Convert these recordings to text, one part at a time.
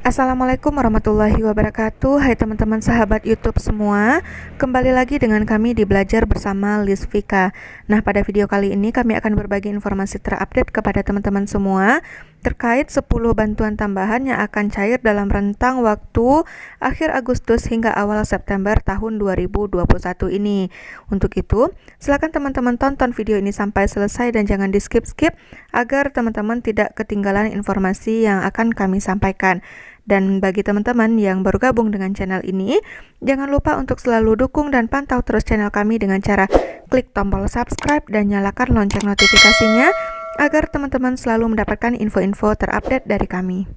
Assalamualaikum warahmatullahi wabarakatuh. Hai teman-teman sahabat YouTube semua, kembali lagi dengan kami di Belajar Bersama Lisvika. Nah, pada video kali ini kami akan berbagi informasi terupdate kepada teman-teman semua terkait 10 bantuan tambahan yang akan cair dalam rentang waktu akhir Agustus hingga awal September tahun 2021 ini. Untuk itu, silakan teman-teman tonton video ini sampai selesai dan jangan di skip-skip agar teman-teman tidak ketinggalan informasi yang akan kami sampaikan. Dan bagi teman-teman yang baru gabung dengan channel ini, jangan lupa untuk selalu dukung dan pantau terus channel kami dengan cara klik tombol subscribe dan nyalakan lonceng notifikasinya agar teman-teman selalu mendapatkan info-info terupdate dari kami.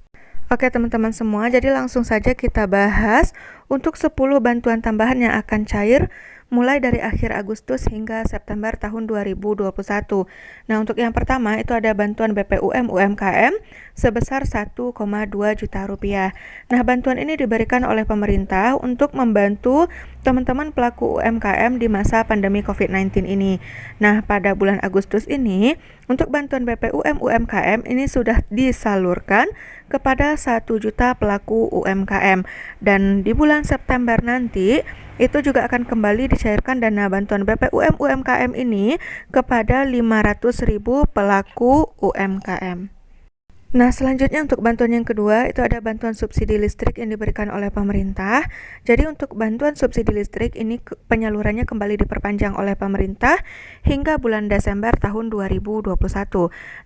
Oke teman-teman semua, jadi langsung saja kita bahas untuk 10 bantuan tambahan yang akan cair mulai dari akhir Agustus hingga September tahun 2021. Nah, untuk yang pertama itu ada bantuan BPUM UMKM sebesar 1,2 juta rupiah. Nah, bantuan ini diberikan oleh pemerintah untuk membantu teman-teman pelaku UMKM di masa pandemi COVID-19 ini. Nah, pada bulan Agustus ini, untuk bantuan BPUM UMKM ini sudah disalurkan kepada 1 juta pelaku UMKM. Dan di bulan September nanti, itu juga akan kembali dicairkan dana bantuan BPUM UMKM ini kepada 500.000 pelaku UMKM. Nah, selanjutnya untuk bantuan yang kedua itu ada bantuan subsidi listrik yang diberikan oleh pemerintah. Jadi untuk bantuan subsidi listrik ini penyalurannya kembali diperpanjang oleh pemerintah hingga bulan Desember tahun 2021.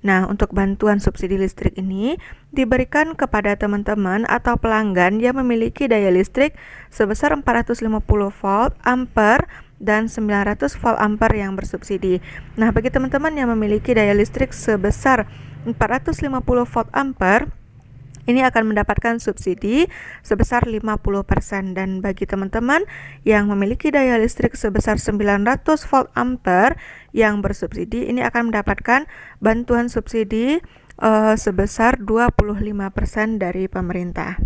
Nah, untuk bantuan subsidi listrik ini diberikan kepada teman-teman atau pelanggan yang memiliki daya listrik sebesar 450 volt ampere dan 900 volt ampere yang bersubsidi. Nah, bagi teman-teman yang memiliki daya listrik sebesar 450 volt ampere ini akan mendapatkan subsidi sebesar 50%, dan bagi teman-teman yang memiliki daya listrik sebesar 900 volt ampere yang bersubsidi ini akan mendapatkan bantuan subsidi sebesar 25% dari pemerintah.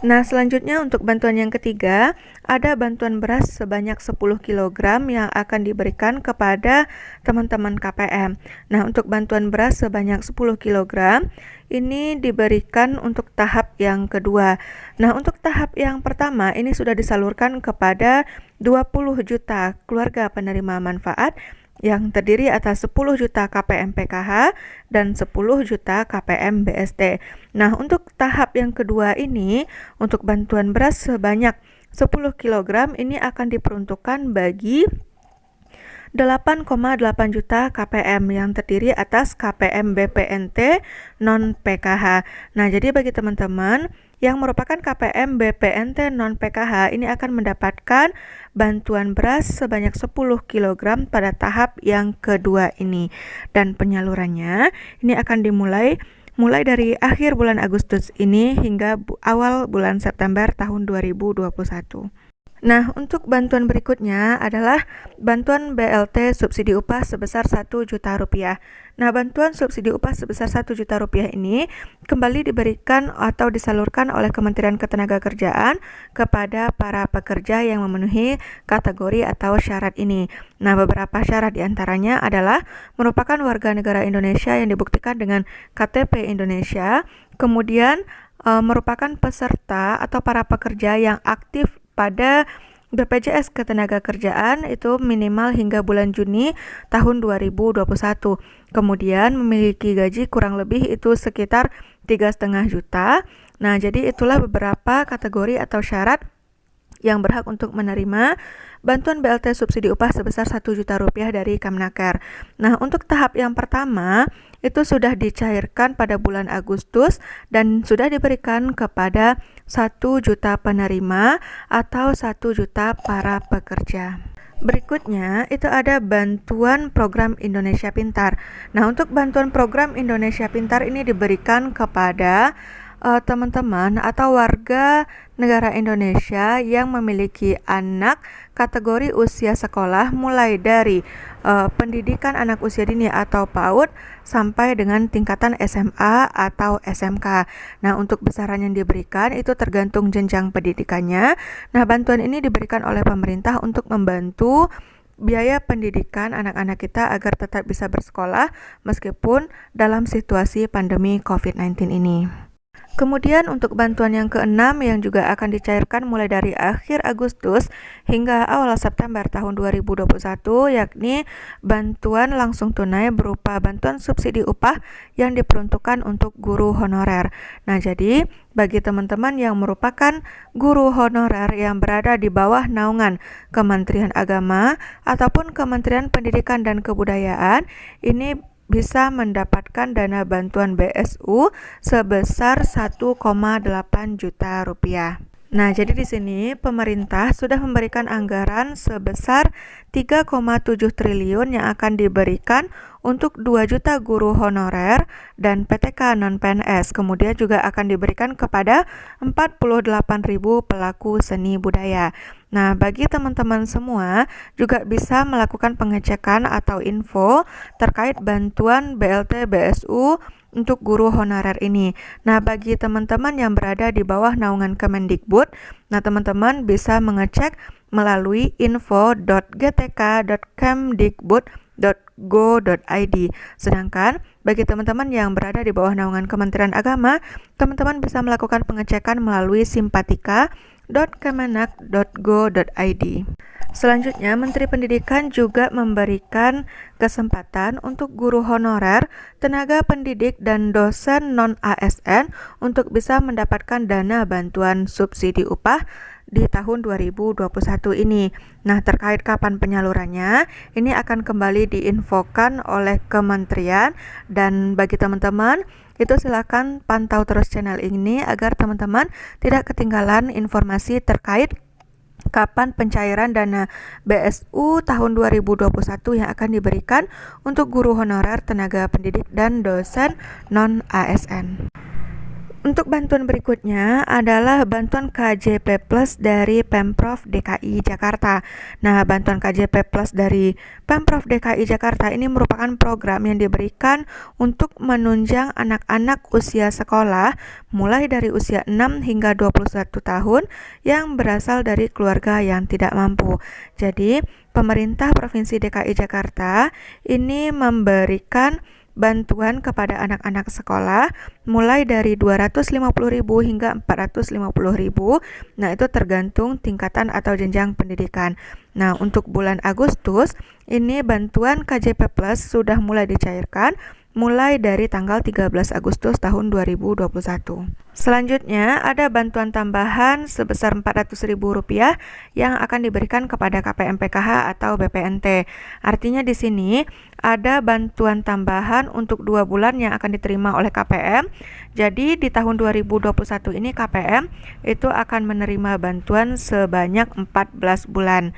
Nah, selanjutnya untuk bantuan yang ketiga, ada bantuan beras sebanyak 10 kg yang akan diberikan kepada teman-teman KPM. Nah, untuk bantuan beras sebanyak 10 kg ini diberikan untuk tahap yang kedua. Nah, untuk tahap yang pertama ini sudah disalurkan kepada 20 juta keluarga penerima manfaat yang terdiri atas 10 juta KPM PKH dan 10 juta KPM BST. Nah, untuk tahap yang kedua ini, untuk bantuan beras sebanyak 10 kg ini akan diperuntukkan bagi 8,8 juta KPM yang terdiri atas KPM BPNT non PKH. Nah, jadi bagi teman-teman yang merupakan KPM BPNT non PKH ini akan mendapatkan bantuan beras sebanyak 10 kg pada tahap yang kedua ini. Dan penyalurannya ini akan dimulai dari akhir bulan Agustus ini hingga awal bulan September tahun 2021. Nah, untuk bantuan berikutnya adalah bantuan BLT subsidi upah sebesar 1 juta rupiah. Nah, bantuan subsidi upah sebesar 1 juta rupiah ini kembali diberikan atau disalurkan oleh Kementerian Ketenagakerjaan kepada para pekerja yang memenuhi kategori atau syarat ini. Nah, beberapa syarat diantaranya adalah merupakan warga negara Indonesia yang dibuktikan dengan KTP Indonesia, kemudian merupakan peserta atau para pekerja yang aktif pada BPJS Ketenagakerjaan itu minimal hingga bulan Juni tahun 2021. Kemudian memiliki gaji kurang lebih itu sekitar 3,5 juta. Nah, jadi itulah beberapa kategori atau syarat yang berhak untuk menerima bantuan BLT subsidi upah sebesar 1 juta rupiah dari Kemenaker. Nah, untuk tahap yang pertama itu sudah dicairkan pada bulan Agustus dan sudah diberikan kepada 1 juta penerima atau 1 juta para pekerja. Berikutnya itu ada bantuan program Indonesia Pintar. Nah, untuk bantuan program Indonesia Pintar ini diberikan kepada teman-teman atau warga negara Indonesia yang memiliki anak kategori usia sekolah mulai dari pendidikan anak usia dini atau PAUD sampai dengan tingkatan SMA atau SMK. Nah, untuk besaran yang diberikan itu tergantung jenjang pendidikannya. Nah, bantuan ini diberikan oleh pemerintah untuk membantu biaya pendidikan anak-anak kita agar tetap bisa bersekolah meskipun dalam situasi pandemi COVID-19 ini. Kemudian untuk bantuan yang keenam yang juga akan dicairkan mulai dari akhir Agustus hingga awal September tahun 2021, yakni bantuan langsung tunai berupa bantuan subsidi upah yang diperuntukkan untuk guru honorer. Nah, jadi bagi teman-teman yang merupakan guru honorer yang berada di bawah naungan Kementerian Agama ataupun Kementerian Pendidikan dan Kebudayaan, ini bisa mendapatkan dana bantuan BSU sebesar 1,8 juta rupiah. Nah, jadi di sini pemerintah sudah memberikan anggaran sebesar 3,7 triliun yang akan diberikan untuk 2 juta guru honorer dan PTK non-PNS. Kemudian juga akan diberikan kepada 48.000 pelaku seni budaya. Nah, bagi teman-teman semua juga bisa melakukan pengecekan atau info terkait bantuan BLT BSU untuk guru honorer ini. Nah, bagi teman-teman yang berada di bawah naungan Kemendikbud, nah teman-teman bisa mengecek melalui info.gtk.kemdikbud.go.id. Sedangkan bagi teman-teman yang berada di bawah naungan Kementerian Agama, teman-teman bisa melakukan pengecekan melalui simpatika.kemenak.go.id. Selanjutnya, Menteri Pendidikan juga memberikan kesempatan untuk guru honorer, tenaga pendidik, dan dosen non-ASN untuk bisa mendapatkan dana bantuan subsidi upah di tahun 2021 ini. Nah, terkait kapan penyalurannya, ini akan kembali diinfokan oleh kementerian, dan bagi teman-teman itu silakan pantau terus channel ini agar teman-teman tidak ketinggalan informasi terkait kapan pencairan dana BSU tahun 2021 yang akan diberikan untuk guru honorer, tenaga pendidik, dan dosen non-ASN. Untuk bantuan berikutnya adalah bantuan KJP Plus dari Pemprov DKI Jakarta. Nah, bantuan KJP Plus dari Pemprov DKI Jakarta ini merupakan program yang diberikan untuk menunjang anak-anak usia sekolah mulai dari usia 6 hingga 21 tahun yang berasal dari keluarga yang tidak mampu. Jadi, pemerintah Provinsi DKI Jakarta ini memberikan bantuan kepada anak-anak sekolah mulai dari 250.000 hingga 450.000. Nah, itu tergantung tingkatan atau jenjang pendidikan. Nah, untuk bulan Agustus ini bantuan KJP Plus sudah mulai dicairkan mulai dari tanggal 13 Agustus tahun 2021. Selanjutnya ada bantuan tambahan sebesar Rp400.000 yang akan diberikan kepada KPM PKH atau BPNT. Artinya di sini ada bantuan tambahan untuk 2 bulan yang akan diterima oleh KPM. Jadi di tahun 2021 ini KPM itu akan menerima bantuan sebanyak 14 bulan.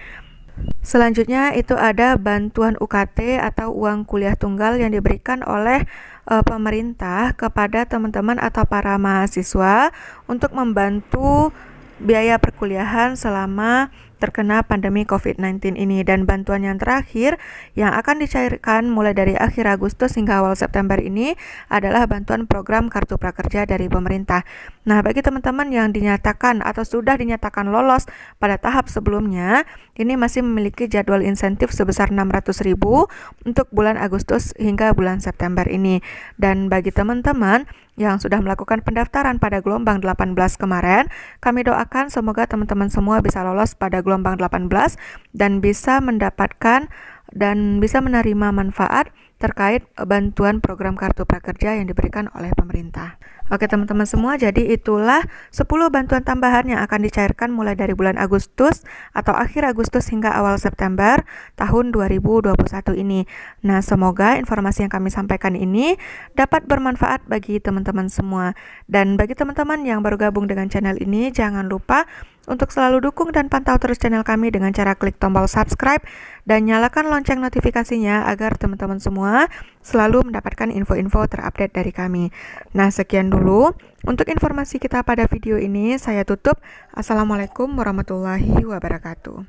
Selanjutnya itu ada bantuan UKT atau uang kuliah tunggal yang diberikan oleh pemerintah kepada teman-teman atau para mahasiswa untuk membantu biaya perkuliahan selama terkena pandemi COVID-19 ini. Dan bantuan yang terakhir yang akan dicairkan mulai dari akhir Agustus hingga awal September ini adalah bantuan program Kartu Prakerja dari pemerintah. Nah, bagi teman-teman yang dinyatakan atau sudah dinyatakan lolos pada tahap sebelumnya, ini masih memiliki jadwal insentif sebesar Rp600.000 untuk bulan Agustus hingga bulan September ini. Dan bagi teman-teman yang sudah melakukan pendaftaran pada gelombang 18 kemarin, kami doakan semoga teman-teman semua bisa lolos pada gelombang 18 dan bisa mendapatkan dan bisa menerima manfaat terkait bantuan program Kartu Prakerja yang diberikan oleh pemerintah. Oke teman-teman semua, jadi itulah 10 bantuan tambahan yang akan dicairkan mulai dari bulan Agustus atau akhir Agustus hingga awal September tahun 2021 ini. Nah, semoga informasi yang kami sampaikan ini dapat bermanfaat bagi teman-teman semua. Dan bagi teman-teman yang baru gabung dengan channel ini, jangan lupa untuk selalu dukung dan pantau terus channel kami dengan cara klik tombol subscribe dan nyalakan lonceng notifikasinya agar teman-teman semua selalu mendapatkan info-info terupdate dari kami. Nah, sekian dulu untuk informasi kita pada video ini. Saya tutup. Assalamualaikum warahmatullahi wabarakatuh.